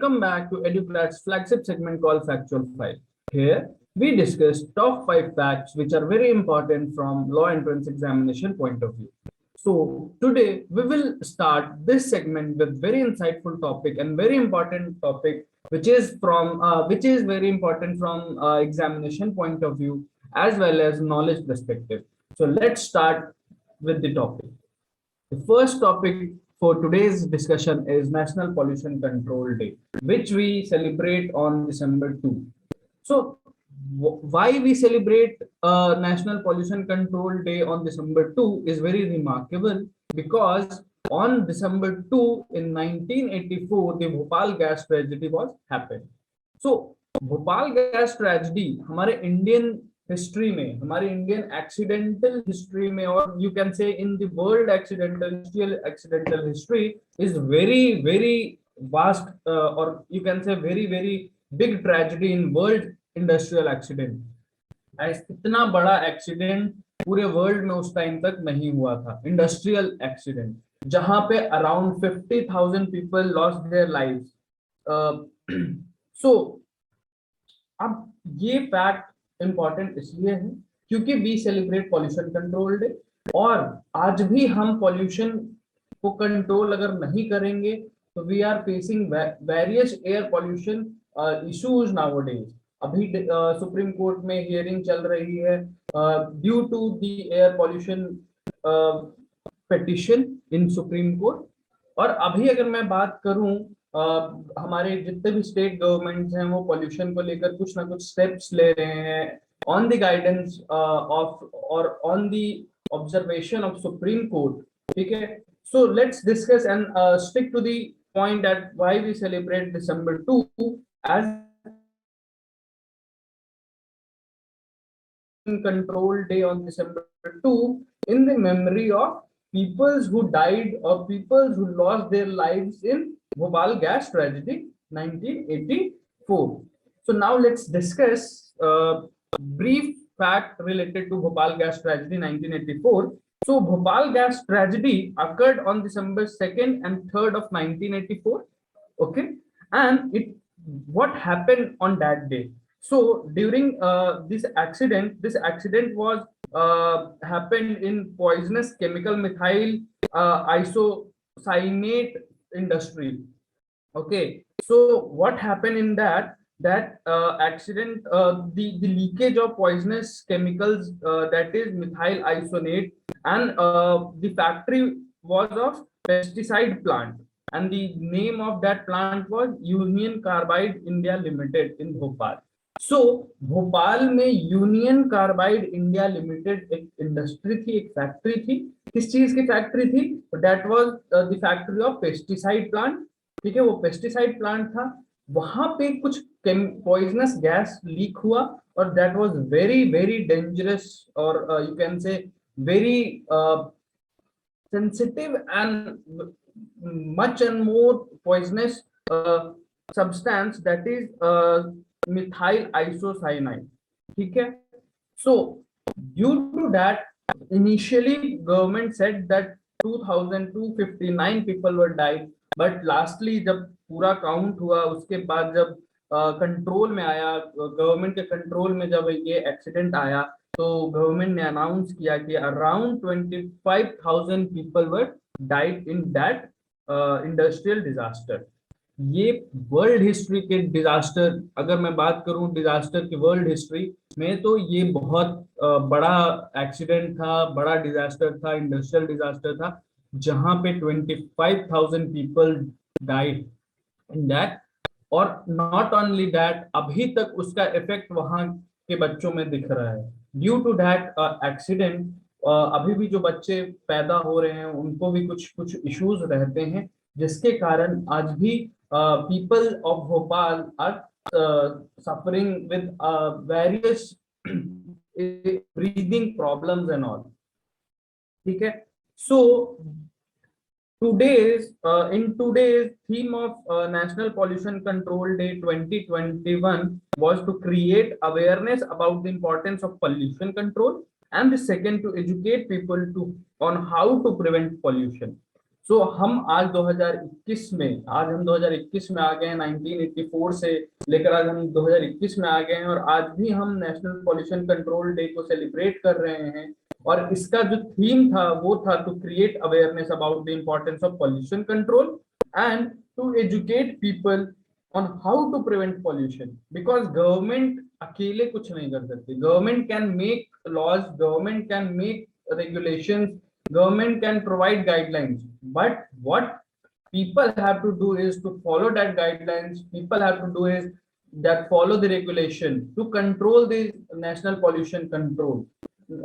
welcome back to EduPlat's flagship segment called Factual 5. Here, we discuss top 5 facts which are very important from law entrance examination point of view. So, today we will start this segment with very insightful topic and very important topic which is very important from examination point of view as well as knowledge perspective. So, let's start with the topic. The first topic for today's discussion is National Pollution Control Day, which we celebrate on December 2. So, why we celebrate National Pollution Control Day on December 2 is very remarkable because on December 2 in 1984, the Bhopal gas tragedy was happened. So, Bhopal gas tragedy हमारे Indian history में, हमारे Indian accidental history में, और you can say in the world accidental history is very very vast, और you can say very very big tragedy in world industrial accident. इतना बड़ा accident पूरे world में उस टाइम तक नहीं हुआ था, इंडस्ट्रियल एक्सीडेंट, जहां पे around 50,000 people lost their lives. So अब ये फैक्ट इंपॉर्टेंट इसलिए है क्योंकि we celebrate pollution control day, और आज भी हम पॉल्यूशन को कंट्रोल अगर नहीं करेंगे तो we are facing various air pollution issues nowadays. अभी सुप्रीम कोर्ट में हियरिंग चल रही है due to the air pollution petition in Supreme Court. और अभी अगर मैं बात करूं हमारे जितने भी स्टेट गवर्नमेंट्स हैं वो पॉल्यूशन को लेकर कुछ ना कुछ स्टेप्स ले रहे हैं ऑन द गाइडेंस ऑफ और on the observation of Supreme Court. ठीक है, so let's discuss and stick to the point that why we celebrate December 2 as control day on December 2 in the memory of peoples who died or peoples who lost their lives in Bhopal gas tragedy 1984. So now let's discuss brief fact related to Bhopal gas tragedy 1984. So Bhopal gas tragedy occurred on December 2nd and 3rd of 1984. Okay, and what happened on that day? So during this accident was happened in poisonous chemical methyl isocyanate industry. Okay, so what happened in that accident, the leakage of poisonous chemicals, that is methyl isonate, and the factory was of pesticide plant, and the name of that plant was Union Carbide India Limited in Bhopal. So Bhopal में union carbide India limited एक industry थी, एक factory थी. किस चीज की factory थी? That was the factory of pesticide plant. ठीक है, वो पेस्टिसाइड प्लांट था. वहां पे कुछ पॉइजनस गैस लीक हुआ और that was very very dangerous, और you can say very sensitive and much and more poisonous substance, that is methyl isocyanate. ठीक है, so due to that initially government said that 2,259 people were died, but lastly जब पूरा count हुआ उसके बाद जब control में आया, गवर्नमेंट के कंट्रोल में जब ये एक्सीडेंट आया, तो गवर्नमेंट ने अनाउंस किया कि around 25,000 people were died in that industrial disaster. ये वर्ल्ड हिस्ट्री के डिजास्टर, अगर मैं बात करूं डिजास्टर की वर्ल्ड हिस्ट्री में, तो ये बहुत बड़ा एक्सीडेंट था, बड़ा डिजास्टर था, इंडस्ट्रियल डिजास्टर था, जहां पे 25,000 पीपल डाइड इन दैट. और नॉट ओनली दैट, अभी तक उसका इफेक्ट वहां के बच्चों में दिख रहा है. ड्यू टू दैट एक्सीडेंट अभी भी जो बच्चे पैदा हो रहे हैं उनको भी कुछ इश्यूज रहते हैं, जिसके कारण आज भी people of Bhopal are suffering with various breathing problems and all. ठीक है, so in today's theme of National Pollution Control Day 2021 was to create awareness about the importance of pollution control, and the second to educate people on how to prevent pollution. सो हम आज 2021 में, आज हम 2021 में आ गए हैं। 1984 से लेकर आज हम 2021 में आ गए हैं, और आज भी हम नेशनल पॉल्यूशन कंट्रोल डे को सेलिब्रेट कर रहे हैं। और इसका जो थीम था वो था to create awareness about the importance of pollution control and to educate people on how to prevent pollution. Because government अकेले कुछ नहीं कर सकती। Government can make laws, government can make regulations, government can provide guidelines, but what people have to do is to follow that guidelines. People have to do is that follow the regulation to control the national pollution control,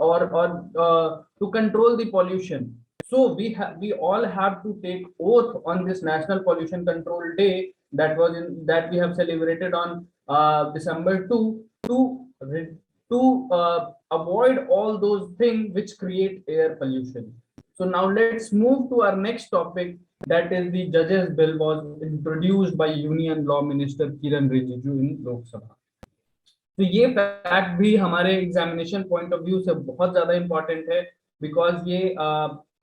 or to control the pollution. So we all have to take oath on this national pollution control day that we have celebrated on December 2, to avoid all those things which create air pollution. So now let's move to our next topic, that is the Judges Bill was introduced by Union Law Minister Kiran Rijiju in Lok Sabha. तो ये fact भी हमारे examination point of view से बहुत ज्यादा important है, because ये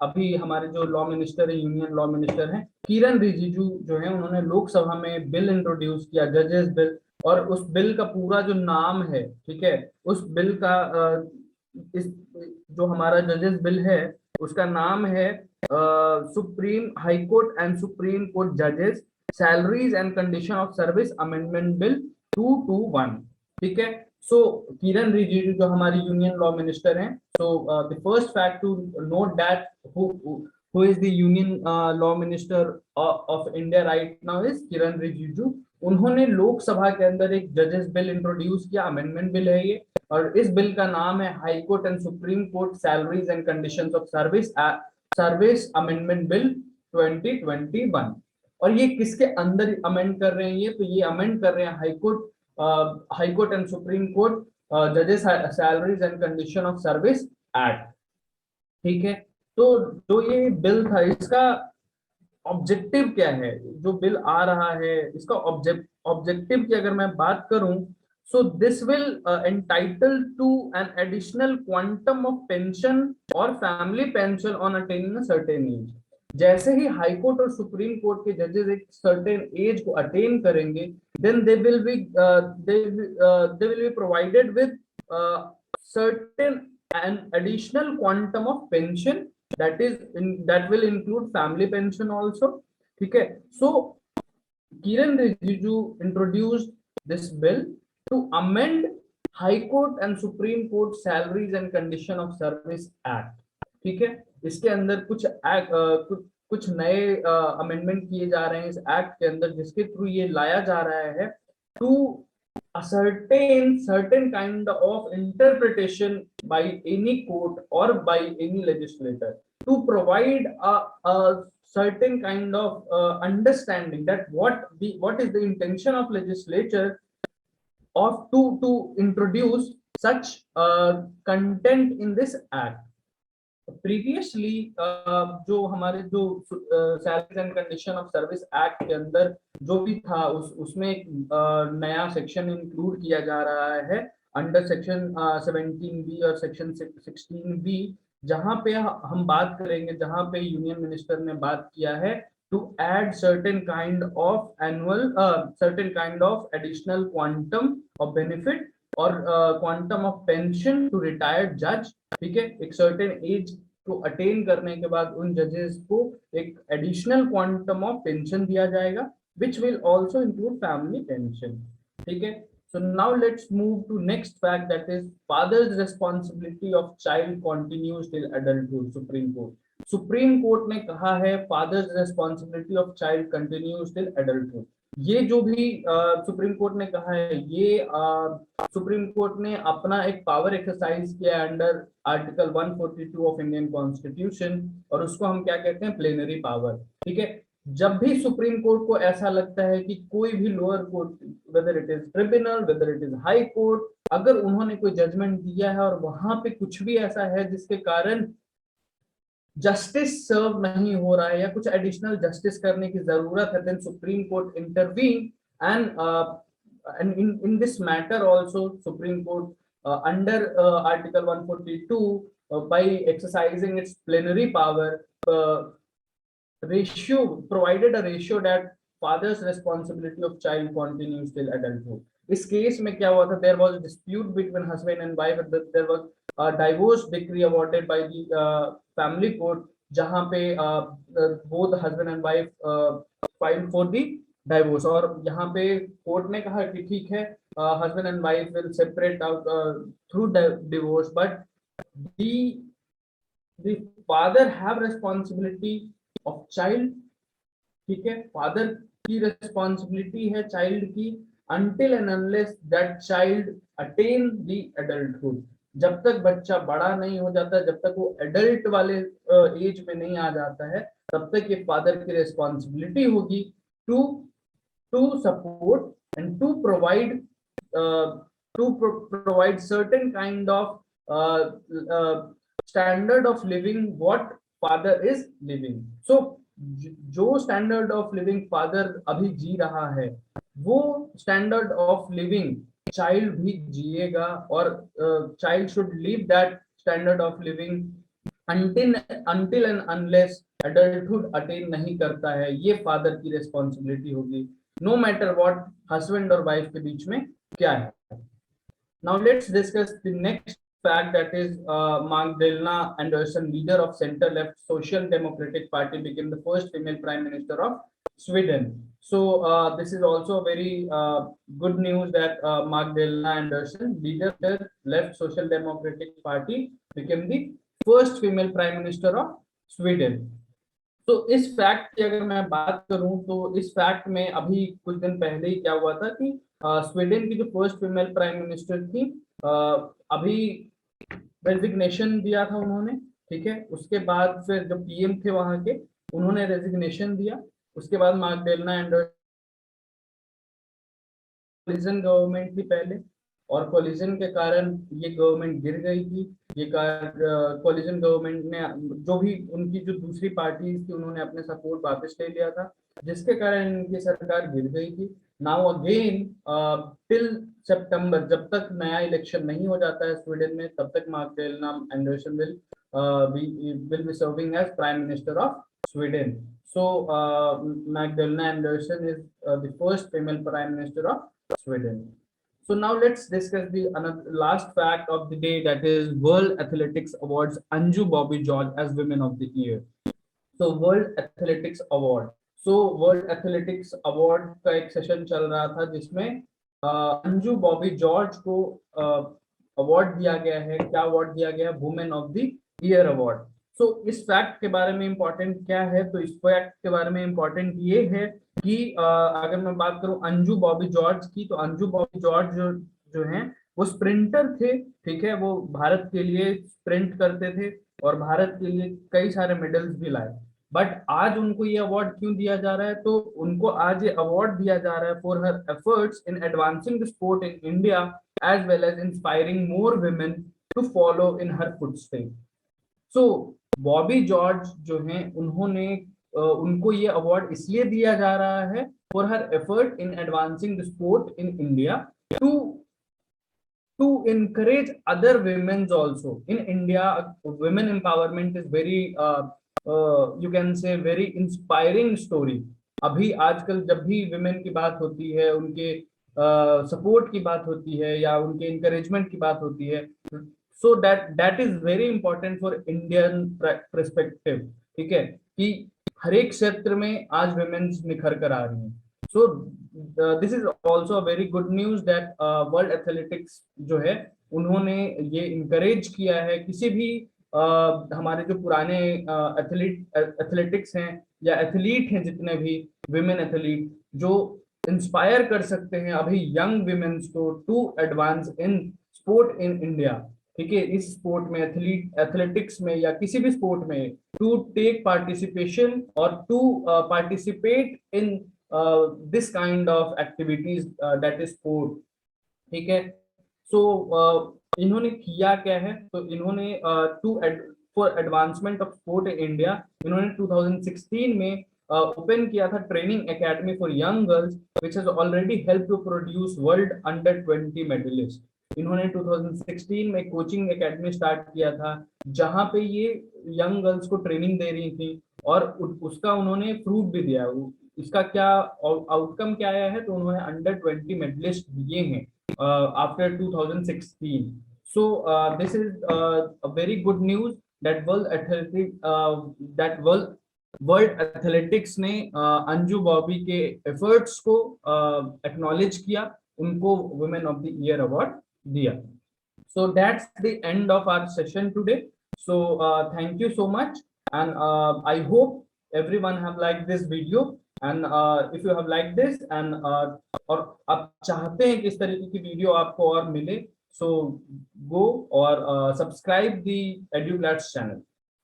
अभी हमारे जो लॉ मिनिस्टर है, यूनियन लॉ मिनिस्टर हैं किरण रिजिजू जो है, उन्होंने लोकसभा में बिल इंट्रोड्यूस किया, जजेस बिल। और उस बिल का पूरा जो नाम है, ठीक है, उस बिल का इस जो हमारा जजेस बिल है उसका नाम है supreme high court and supreme court जजेस salaries and condition of service amendment bill 221। ठीक है। सो किरण रिजिजू जो हमारी यूनियन लॉ मिनिस्टर हैं, so the first fact to note that who is the union law minister of India right now is Kiran Rijiju. उन्होंने लोकसभा के अंदर एक जजेस बिल इंट्रोड्यूस किया, अमेंडमेंट बिल है ये, और इस बिल का नाम है high court and supreme court salaries and conditions of service amendment bill 2021। और ये किसके अंदर अमेंड कर रहे हैं? तो ये अमेंड कर रहे हैं high court and supreme court जजेस salaries and condition of service act. ठीक है। तो जो ये बिल था, इसका ऑब्जेक्टिव क्या है? जो बिल आ रहा है इसका ऑब्जेक्टिव की अगर मैं बात करूं, so this will entitle to an additional quantum of pension और family pension on attaining a certain age. जैसे ही हाई कोर्ट और सुप्रीम कोर्ट के जजेस एक सर्टेन एज को अटेन करेंगे, then they will be provided with certain an additional quantum of pension that will include family pension also. ठीक है। So Kiran Rijiju introduced this bill to amend High Court and Supreme Court Salaries and Condition of Service Act. ठीक है। इसके अंदर कुछ नए amendment किए जा रहे हैं इस एक्ट के अंदर, जिसके थ्रू ये लाया जा रहा है to certain kind of interpretation by any court or by any legislator to provide a certain kind of understanding that what is the intention of legislature of to introduce such content in this act. Previously जो हमारे जो salaries and condition of service act के अंदर जो भी था उसमें एक नया सेक्शन इंक्लूड किया जा रहा है अंडर सेक्शन 17B और सेक्शन 16B, जहां पे हम बात करेंगे, जहां पे यूनियन मिनिस्टर ने बात किया है to add certain kind of additional quantum of benefit और quantum of pension to retired जज। ठीक है। एक सर्टेन एज को अटेन करने के बाद उन जजेस को एक एडिशनल क्वांटम ऑफ पेंशन दिया जाएगा, which will also include family pension. ठीक है। So now let's move to next fact, that is father's responsibility of child continues till adulthood. Supreme court ने कहा है father's responsibility of child continues till adulthood. ये जो भी supreme court ने कहा है, ये सुप्रीम कोर्ट ने अपना एक पावर एक्सरसाइज किया under article 142 of Indian constitution, और उसको हम क्या कहते हैं? Plenary power. ठीक है। जब भी सुप्रीम कोर्ट को ऐसा लगता है कि कोई भी lower court, whether it is tribunal, whether it is high court, अगर उन्होंने कोई जजमेंट दिया है और वहां पे कुछ भी ऐसा है जिसके कारण जस्टिस सर्व नहीं हो रहा है या कुछ एडिशनल जस्टिस करने की जरूरत है, then supreme court intervene and in this matter also Supreme Court under Article 142 by exercising its plenary power ratio provided a ratio that father's responsibility of child continues till adulthood. इस case में क्या हुआ था, there was a dispute between husband and wife, there was a divorce decree awarded by the family court, जहाँ पे both husband and wife filed for the divorce, और यहाँ पे कोर्ट ने कहा कि ठीक है, husband and wife will separate out through divorce, but the father have responsibility of child. ठीक है, फादर की रिस्पॉन्सिबिलिटी है चाइल्ड की until and unless that child attain the adulthood. जब तक बच्चा बड़ा नहीं हो जाता, जब तक वो एडल्ट वाले एज में नहीं आ जाता है, तब तक ये फादर की रिस्पॉन्सिबिलिटी होगी to support and to provide certain kind of standard of living what father is living. So जो स्टैंडर्ड ऑफ लिविंग फादर अभी जी रहा है, वो स्टैंडर्ड ऑफ लिविंग चाइल्ड भी जिएगा, और child should live that standard of living until and unless adulthood attain नहीं करता है. ये फादर की रिस्पॉन्सिबिलिटी होगी, नो मैटर व्हाट हस्बैंड और वाइफ के बीच में क्या है. Now let's discuss the next fact, that is Magdalena Andersson, leader of center-left Social Democratic Party, became the first female prime minister of Sweden. So this is also very good news that Magdalena Andersson, leader of the left Social Democratic Party, became the first female prime minister of Sweden. तो इस fact की अगर मैं बात करूं, तो इस fact में अभी कुछ दिन पहले ही क्या हुआ था कि स्वीडन की जो फर्स्ट फीमेल प्राइम मिनिस्टर थी, अभी रेजिग्नेशन दिया था उन्होंने. ठीक है, उसके बाद फिर जो पीएम थे वहां के, उन्होंने रेजिग्नेशन दिया. उसके बाद मार्गडेलना एंडरसन गवर्नमेंट थी पहले, और कोलिजन के कारण ये गवर्नमेंट गिर गई थी. ये कोलिजन गवर्नमेंट ने जो भी उनकी जो दूसरी पार्टीज थी, उन्होंने अपने सपोर्ट वापस ले लिया था, जिसके कारण इनकी सरकार गिर गई थी. नाउ अगेन टिल सितंबर, जब तक नया इलेक्शन नहीं हो जाता है स्वीडन में, तब तक Margareta Andersson will be serving as prime minister of Sweden. So Magdalena Andersson is the first female prime minister of Sweden. So now let's discuss the last fact of the day, that is World Athletics Awards Anju Bobby George as Women of the Year. So World Athletics Award. So World Athletics Award का एक session चल रहा था, जिसमें अंजू बॉबी जॉर्ज को award दिया गया है. क्या अवार्ड दिया गया है? Women of the year award. So इस फैक्ट के बारे में इम्पोर्टेंट क्या है? तो इस फैक्ट के बारे में इम्पोर्टेंट ये है कि अगर मैं बात करूं अंजू बॉबी जॉर्ज की, तो अंजू बॉबी जॉर्ज जो हैं वो स्प्रिंटर थे. ठीक है, वो भारत के लिए स्प्रिंट करते थे और भारत के लिए कई सारे मेडल्स भी लाए. बट आज उनको ये अवार्ड क्यों दिया जा रहा है? तो उनको आज ये अवार्ड दिया जा रहा है for her efforts in advancing the sport in India, as well as inspiring more women to follow in her footstep. So Bobby George जो हैं, उन्होंने उनको ये अवार्ड इसलिए दिया जा रहा है for her effort in advancing the sport in India, to encourage other women also in India. Women empowerment is very you can say very inspiring story. अभी आजकल जब भी women की बात होती है, उनके सपोर्ट की बात होती है या उनके encouragement की बात होती है, so that is very important for Indian perspective. ठीक है, कि हर एक क्षेत्र में आज women निखर कर आ रही हैं. So this is also a very good news that World Athletics जो है, उन्होंने ये encourage किया है किसी भी हमारे जो पुराने एथलेटिक्स हैं या एथलीट हैं, जितने भी विमेन एथलीट जो इंस्पायर कर सकते हैं अभी यंग विमेन्स को to advance in sport in India. ठीक है, इस स्पोर्ट में एथलेटिक्स में या किसी भी स्पोर्ट में टू टेक पार्टिसिपेशन और to participate in this kind of activities that is sport. ठीक है, so इन्होंने किया क्या है? तो इन्होंने for advancement of sport in India, इन्होंने 2016 में ओपन किया था training academy for young girls, which has already helped to produce world under 20 medalists. इन्होंने 2016 में कोचिंग एकेडमी स्टार्ट किया था, जहां पे ये यंग गर्ल्स को ट्रेनिंग दे रही थी और उसका उन्होंने फ्रूट भी दिया। इसका क्या आउटकम क्या आया है, तो उन्होंने अंडर 20 मेडलिस्ट दिए हैं after 2016। So this is a very good news that world athletics ने अंजू बॉबी के एफर्ट्स को एक्नॉलेज किया, उनको women of the year award दिया। So that's the end of our session today. So thank you so much, and I hope everyone have liked this video. And if you have liked this, and और आप चाहते हैं कि इस तरीके की video आपको और मिले, so go और subscribe the EduClass channel.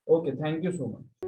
Okay, thank you so much.